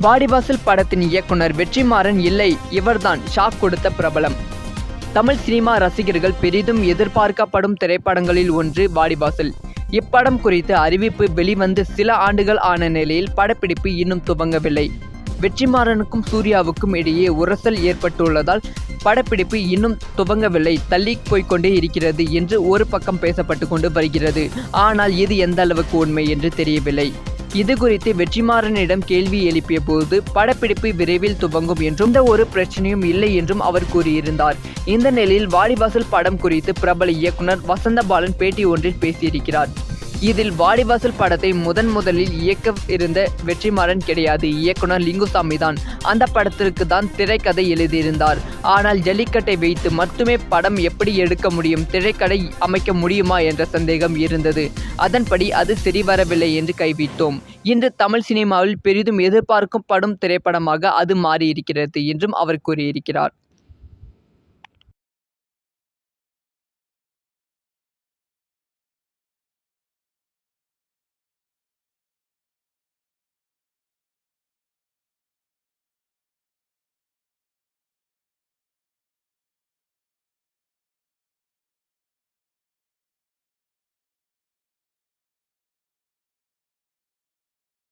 வாடிவாசல் படத்தின் இயக்குனர் வெற்றிமாறன் இல்லை, இவர்தான் ஷாக் கொடுத்த பிரபலம். தமிழ் சினிமா ரசிகர்கள் பெரிதும் எதிர்பார்க்கப்படும் திரைப்படங்களில் ஒன்று வாடிவாசல். இப்படம் குறித்து அறிவிப்பு வெளிவந்து சில ஆண்டுகள் ஆன நிலையில் படப்பிடிப்பு இன்னும் துவங்கவில்லை. வெற்றிமாறனுக்கும் சூர்யாவுக்கும் இடையே உரசல் ஏற்பட்டுள்ளதால் படப்பிடிப்பு இன்னும் துவங்கவில்லை, தள்ளி போய்கொண்டே இருக்கிறது என்று ஒரு பக்கம் பேசப்பட்டு கொண்டு வருகிறது. ஆனால் இது எந்த அளவுக்கு உண்மை என்று தெரியவில்லை. இது குறித்து வெற்றிமாறனிடம் கேள்வி எழுப்பிய போது படப்பிடிப்பு விரைவில் துவங்கும் என்றும் எந்த ஒரு பிரச்சனையும் இல்லை என்றும் அவர் கூறியிருந்தார். இந்த நிலையில் வாடிவாசல் படம் குறித்து பிரபல இயக்குனர் வசந்தபாலன் பேட்டி ஒன்றில் பேசியிருக்கிறார். இதில் வாடிவாசல் படத்தை முதலில் இயக்க இருந்த வெற்றிமாறன் கிடையாது, இயக்குனர் லிங்குசாமி தான். அந்த படத்திற்கு தான் திரைக்கதை எழுதியிருந்தார். ஆனால் ஜல்லிக்கட்டை வைத்து மட்டுமே படம் எப்படி எடுக்க முடியும், திரைக்கதை அமைக்க முடியுமா என்ற சந்தேகம் இருந்தது. அதன்படி அது சரிவரவில்லை என்று கைவிட்டோம். இன்று தமிழ் சினிமாவில் பெரிதும் எதிர்பார்க்கப்படும் திரைப்படமாக அது மாறியிருக்கிறது என்றும் அவர் கூறியிருக்கிறார்.